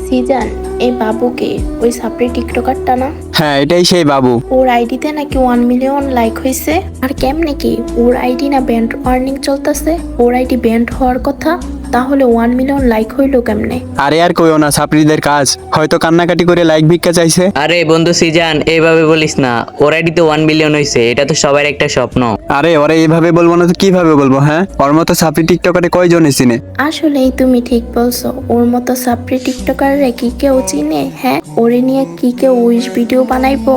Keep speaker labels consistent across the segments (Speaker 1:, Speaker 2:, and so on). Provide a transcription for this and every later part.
Speaker 1: সিজান, এই বাবুকে ওই সাপ্রি টিকটকারটা না?
Speaker 2: হ্যাঁ, এটাই সেই বাবু।
Speaker 1: ওর আইডিতে নাকি 1 মিলিয়ন লাইক হয়েছে। আর কেমনে কি ওর আইডি না ব্যান্ড ওয়ার্নিং চলতেছে? ওর আইডি ব্যান্ড হওয়ার কথা, তাহলে 1 মিলিয়ন লাইক হইলো কেমনে?
Speaker 2: আরে আর কইও না, সাপ্রিদের কাজ হয়তো কান্নাকাটি করে লাইক ভিক্ষা চাইছে।
Speaker 3: আরে বন্ধু সিজান, এইভাবে বলিস না। ওর আইডি তো 1 বিলিয়ন হয়েছে, এটা তো সবার একটা স্বপ্ন।
Speaker 2: আরে ওরে এইভাবে বলবো না তো কিভাবে বলবো? হ্যাঁ, ওর মতো সাপ্রি টিকটকারে কয়জনই চিনে?
Speaker 1: আসলেই তুমি ঠিক বলছো, ওর মতো সাপ্রি টিকটকাররা কি কেউ চিনে? হ্যাঁ, ওরে নিয়ে কি কেউ উইশ ভিডিও বানাইবো?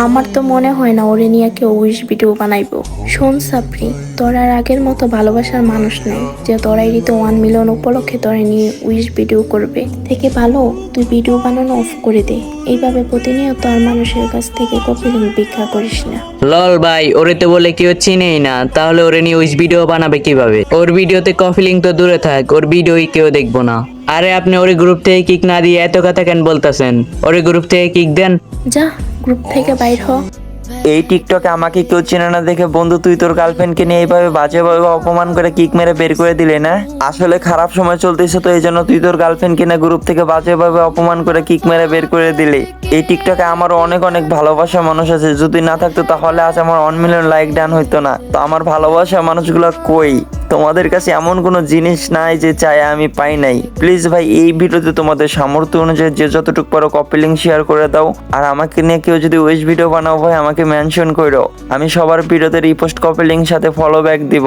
Speaker 1: আমার তো মনে হয় না ওরে নিয়ে কেউ উইশ ভিডিও বানাইবো। শোন সাপ্রি, তোর আর আগের মতো ভালোবাসার মানুষ নেই যে তোর আইডিতে 1 মিলিয়ন উপলক্ষে তোরে নিয়ে উইশ ভিডিও করবে। থেকে ভালো তুই ভিডিও বানানো অফ করে দে। এইভাবে প্রতিনিয়ত আর মানুষের কাছ থেকে কপি লিঙ্ক ভিক্ষা করিস না।
Speaker 3: লল ভাই, ওরে তো বলে কেউ চিনেই না, তাহলে ওরে নিয়ে উইশ ভিডিও বানাবে কিভাবে? ওর ভিডিওতে কপি লিঙ্ক তো দূরে থাক, ওর ভিডিওই কেউ দেখবো না। আরে আপনি ওরে গ্রুপ থেকে কিক না দিয়ে এত কথা কেন বলতেছেন? ওরে গ্রুপ থেকে কিক দেন।
Speaker 1: যা, গ্রুপ থেকে বাইর হ।
Speaker 4: এই টিকটকে আমাকে কেউ চেনে না দেখে বন্ধু তুই তোর গার্লফ্রেন্ডকে নিয়ে এইভাবে বাজেভাবে অপমান করে কিক মেরে বের করে দিলে না? আসলে খারাপ সময় চলতেছে তো এই জন্য তুই তোর গার্লফ্রেন্ডকে না গ্রুপ থেকে বাজেভাবে অপমান করে কিক মেরে বের করে দিলি। এই টিকটকে আমারও অনেক অনেক ভালোবাসা মানুষ আছে, যদি না থাকতো তাহলে আজ আমার 1 মিলিয়ন লাইক ডান হইতো না। তো আমার ভালোবাসা মানুষগুলো কই? তোমাদের কাছে এমন কোনো জিনিস নাই যে চাই আমি পাই নাই? প্লিজ ভাই, এই ভিডিওতে তোমাদের সামর্থ্য অনুযায়ী যে যতটুকু পারো কপি লিঙ্ক শেয়ার করে দাও। আর আমাকে নিয়ে কেউ যদি উইশ ভিডিও বানাও ভাই আমাকে মেনশন করো, আমি সবার ভিডিওতে রিপোস্ট কপি লিঙ্ক সাথে ফলো ব্যাক দিব।